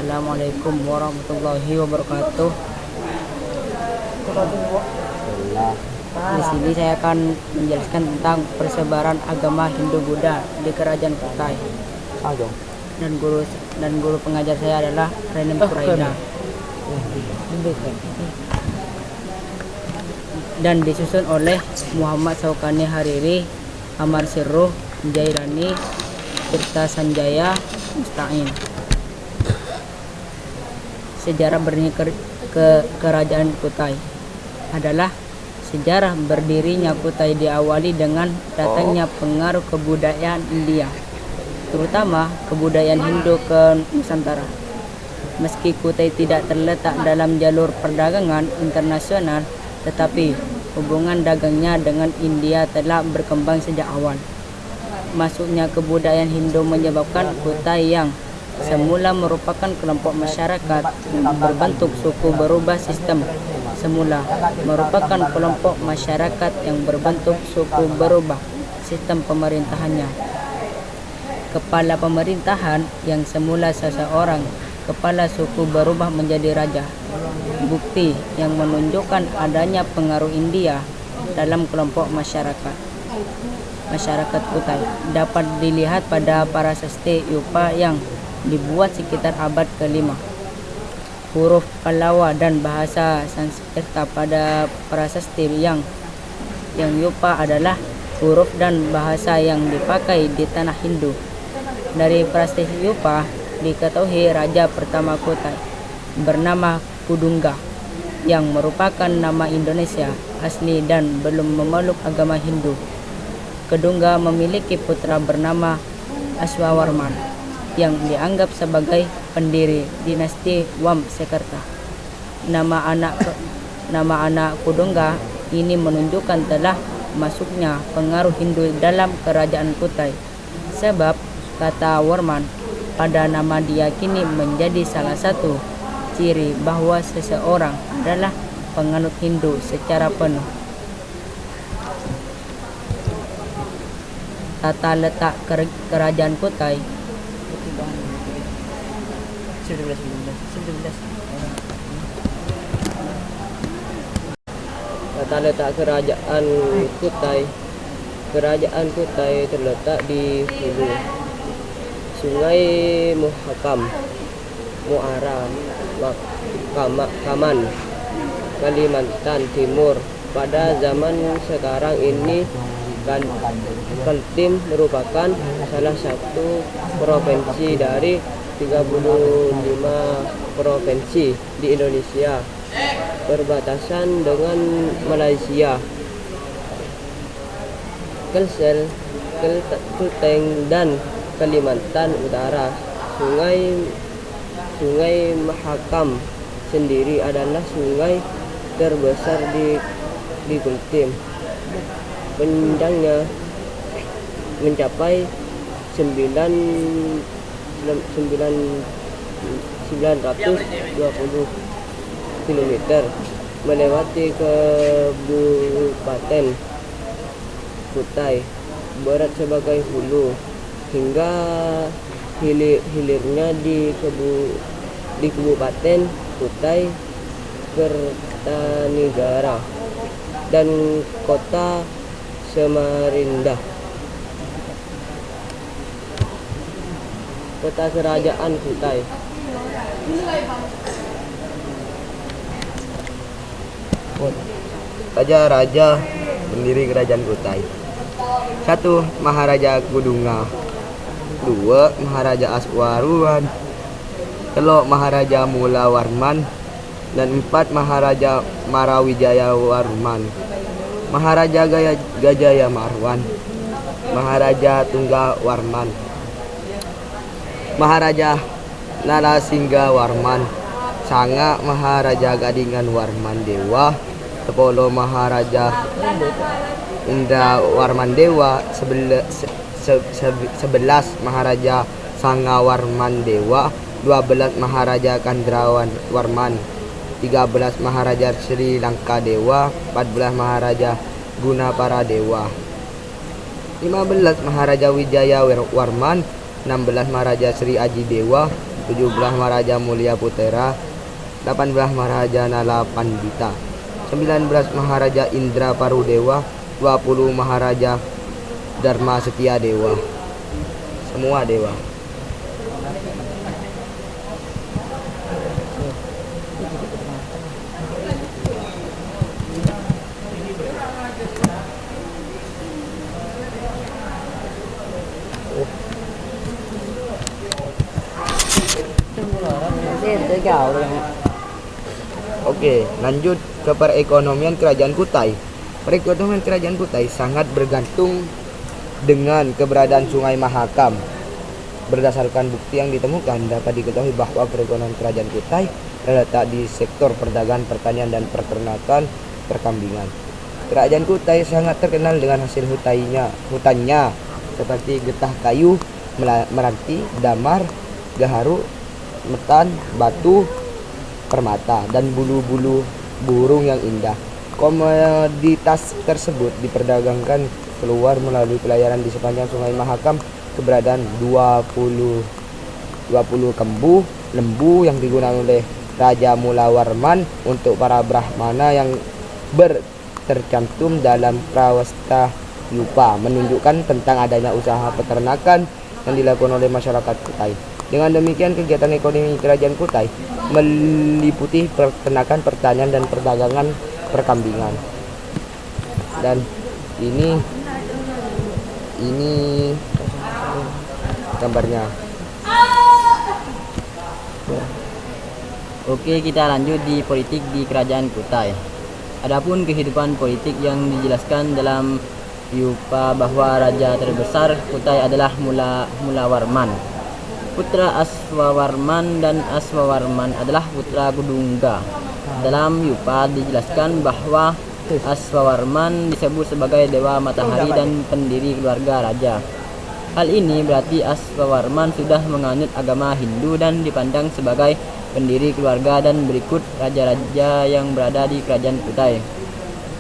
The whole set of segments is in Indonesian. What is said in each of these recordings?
Assalamualaikum warahmatullahi wabarakatuh. Di sini saya akan menjelaskan tentang persebaran agama Hindu-Buddha di Kerajaan Kutai. Dan guru pengajar saya adalah Renem Suraida. Dan disusun oleh Muhammad Saukani Hariri, Amar Sirruh, Jailani, Tirta Sanjaya, Musta'in. Sejarah berdirinya Kerajaan Kutai adalah sejarah berdirinya Kutai diawali dengan datangnya pengaruh kebudayaan India, terutama kebudayaan Hindu ke Nusantara. Meski Kutai tidak terletak dalam jalur perdagangan internasional, tetapi hubungan dagangnya dengan India telah berkembang sejak awal. Masuknya kebudayaan Hindu menyebabkan Kutai yang semula merupakan kelompok masyarakat yang berbentuk suku berubah sistem. Semula merupakan kelompok masyarakat yang berbentuk suku berubah sistem pemerintahannya. Kepala pemerintahan yang semula seseorang kepala suku berubah menjadi raja. Bukti yang menunjukkan adanya pengaruh India dalam kelompok masyarakat Kutai dapat dilihat pada prasasti Yupa yang dibuat sekitar abad ke-5. Huruf Pallawa dan bahasa Sanskerta pada prasasti yang Yupa adalah huruf dan bahasa yang dipakai di tanah Hindu. Dari prasasti Yupa diketahui raja pertama Kutai bernama Kudungga, yang merupakan nama Indonesia asli dan belum memeluk agama Hindu. Kedungga memiliki putra bernama Aswawarman yang dianggap sebagai pendiri dinasti Wamsekerta. Nama anak Kudungga ini menunjukkan telah masuknya pengaruh Hindu dalam kerajaan Kutai, sebab kata Warman pada nama diyakini menjadi salah satu ciri bahwa seseorang adalah penganut Hindu secara penuh. Tata letak kerajaan Kutai. Tata letak kerajaan Kutai. Kerajaan Kutai terletak di hulu Sungai Muhakam, Muara, Kaman, Kalimantan Timur. Pada zaman sekarang ini Kaltim merupakan salah satu provinsi dari 35 provinsi di Indonesia, berbatasan dengan Malaysia. Kalsel, Kalteng dan Kalimantan Utara. Sungai Mahakam sendiri adalah sungai terbesar di Kaltim. Panjangnya mencapai 920 km, melewati Kabupaten Kutai Barat sebagai hulu hingga hilirnya di Kabupaten Kutai Kertanegara dan kota Samarinda. Kota Kerajaan Kutai. Raja-raja pendiri Kerajaan Kutai. 1. Maharaja Kudunga. 2. Maharaja Aswaruman. 3. Maharaja Mula Warman. Dan 4. Maharaja Marawijaya Warman. Maharaja Gajaya Marwan. Maharaja Tungga Warman. Maharaja Narasingga Warman. Sanga Maharaja Gadingan Warman Dewa. 10 Maharaja Indra Warman Dewa. 11 Maharaja Sanga Warman Dewa. 12 Maharaja Kandrawan Warman. 13 Maharaja Sri Lanka Dewa. 14 Maharaja Gunapara Dewa. 15 Maharaja Wijaya Warman. 16 Maharaja Sri Aji Dewa. 17 Maharaja Mulia Putera, 18 Maharaja Nala Pandita, 19 Maharaja Indra Parudewa, 20 Maharaja Dharma Setia Dewa. Semua dewa. Oke, lanjut ke perekonomian Kerajaan Kutai. Perekonomian Kerajaan Kutai sangat bergantung dengan keberadaan Sungai Mahakam. Berdasarkan bukti yang ditemukan, dapat diketahui bahwa perekonomian Kerajaan Kutai terletak di sektor perdagangan, pertanian, dan peternakan perkambingan. Kerajaan Kutai sangat terkenal dengan hasil hutannya seperti getah kayu, meranti, damar, gaharu, metan, batu, permata, dan bulu-bulu burung yang indah. Komoditas tersebut diperdagangkan keluar melalui pelayaran di sepanjang Sungai Mahakam. Keberadaan 20 lembu yang digunakan oleh Raja Mulawarman untuk para Brahmana yang tercantum dalam Prawasta Yupa menunjukkan tentang adanya usaha peternakan yang dilakukan oleh masyarakat Kutai. Dengan demikian, kegiatan ekonomi Kerajaan Kutai meliputi peternakan, pertanian, dan perdagangan perkambingan. Dan ini gambarnya. Oke, kita lanjut di politik di Kerajaan Kutai. Adapun kehidupan politik yang dijelaskan dalam Yupa bahwa raja terbesar Kutai adalah Mulawarman. Putra Aswawarman dan Aswawarman adalah putra Kudungga. Dalam Yupa dijelaskan bahwa Aswawarman disebut sebagai dewa matahari dan pendiri keluarga raja. Hal ini berarti Aswawarman sudah menganut agama Hindu dan dipandang sebagai pendiri keluarga. Dan berikut raja-raja yang berada di Kerajaan Kutai.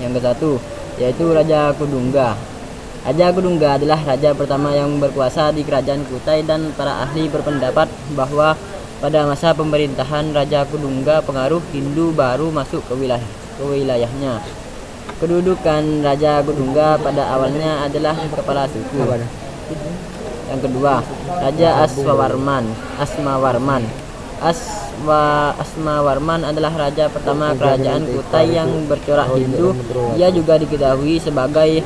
Yang ke-1 yaitu Raja Kudungga. Raja Kudungga adalah raja pertama yang berkuasa di Kerajaan Kutai, dan para ahli berpendapat bahwa pada masa pemerintahan Raja Kudungga pengaruh Hindu baru masuk ke wilayahnya. Kedudukan Raja Kudungga pada awalnya adalah kepala suku. Yang kedua, Raja Asmawarman. Asmawarman adalah raja pertama Kerajaan Kutai yang bercorak Hindu. Ia juga diketahui sebagai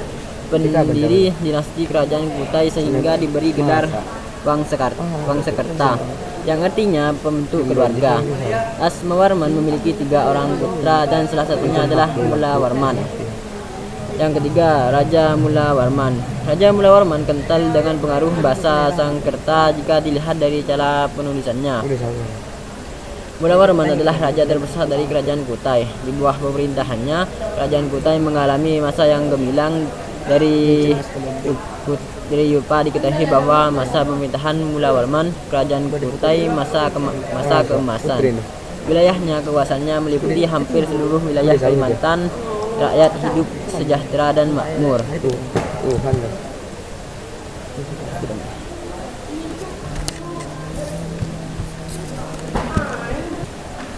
pendiri dinasti Kerajaan Kutai sehingga diberi gelar Wangsakerta, yang artinya pembentuk keluarga. Asmawarman memiliki 3 orang putra dan salah satunya adalah Mulawarman. Yang ketiga, Raja Mulawarman. Raja Mulawarman kental dengan pengaruh bahasa Sangkerta jika dilihat dari cara penulisannya. Mulawarman adalah raja terbesar dari Kerajaan Kutai. Di bawah pemerintahannya, Kerajaan Kutai mengalami masa yang gemilang. Dari Yupa diketahui bahwa masa pemerintahan Mulawarman, Kerajaan Kutai masa keemasan. Wilayahnya kekuasaannya meliputi hampir seluruh wilayah Kalimantan. Rakyat hidup sejahtera dan makmur.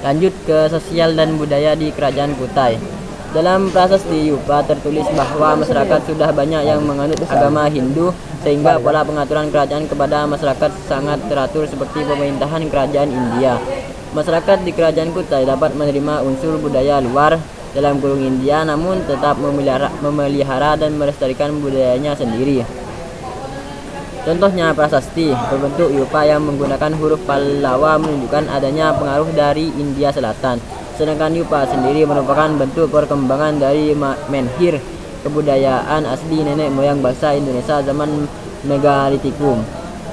Lanjut ke sosial dan budaya di Kerajaan Kutai. Dalam prasasti Yupa tertulis bahwa masyarakat sudah banyak yang menganut agama Hindu, sehingga pola pengaturan kerajaan kepada masyarakat sangat teratur seperti pemerintahan kerajaan India. Masyarakat di Kerajaan Kutai dapat menerima unsur budaya luar dalam kurung India, namun tetap memelihara dan melestarikan budayanya sendiri. Contohnya prasasti berbentuk Yupa yang menggunakan huruf Pallawa menunjukkan adanya pengaruh dari India Selatan. Sedangkan Yupa sendiri merupakan bentuk perkembangan dari menhir, kebudayaan asli nenek moyang bangsa Indonesia zaman Megalitikum.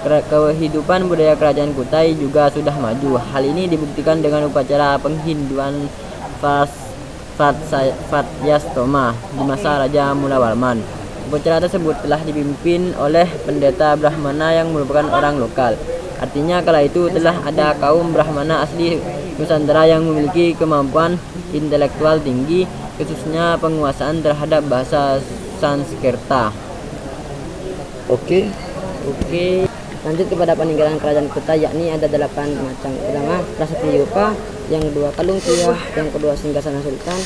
Kehidupan budaya Kerajaan Kutai juga sudah maju. Hal ini dibuktikan dengan upacara penghinduan Fatyastoma di masa Raja Mulawarman. Upacara tersebut telah dipimpin oleh pendeta Brahmana yang merupakan orang lokal. Artinya kala itu telah ada kaum Brahmana asli Nusantara yang memiliki kemampuan intelektual tinggi, khususnya penguasaan terhadap bahasa Sanskerta. Oke. Lanjut kepada peninggalan kerajaan Kutai, yakni ada 8 macam. Pertama, Prasasti Yupa, yang kedua Kalung Tia, yang kedua Singgasana Sultan,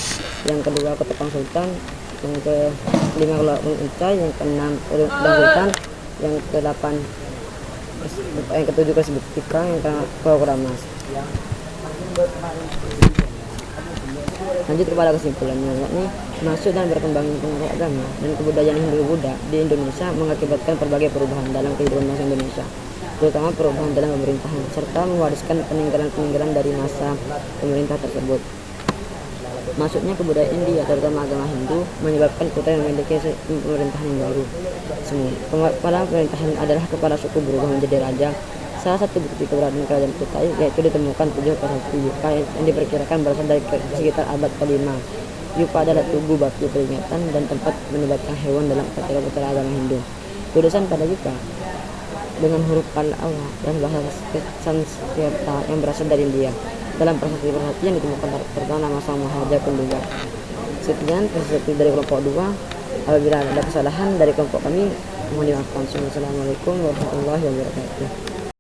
yang kedua Ketepang Sultan, yang kelima Kelawang Uncai, yang keenam Udang Sultan, yang kedelapan yang ketujuh Kesebutipang, yang ke Keramas. Lanjut kepada kesimpulannya, yakni masuk dan berkembangnya pengaruh agama dan kebudayaan Hindu-Buddha di Indonesia mengakibatkan berbagai perubahan dalam kehidupan bangsa Indonesia, terutama perubahan dalam pemerintahan, serta mewariskan peninggalan-peninggalan dari masa pemerintah tersebut. Masuknya kebudayaan India, terutama agama Hindu, menyebabkan Kutai memiliki pemerintahan yang baru. Kepala pemerintahan adalah kepala suku berubah menjadi raja. Salah satu bukti keberadaan kerajaan Kutai yaitu ditemukan 7 prasasti Yupa yang diperkirakan berasal dari sekitar abad ke-5. Yupa adalah tugu batu peringatan dan tempat melibatkan hewan dalam upacara agama Hindu. Tulisan pada Yupa dengan huruf Pallava dan bahasa Sanskerta yang berasal dari India. Dalam prasasti-prasasti yang ditemukan terdapat nama Sang Maharaja Kunduga. Sekian prasasti dari kelompok 2. Apabila ada kesalahan dari kelompok kami, mohon dimaafkan. Wassalamualaikum warahmatullahi wabarakatuh.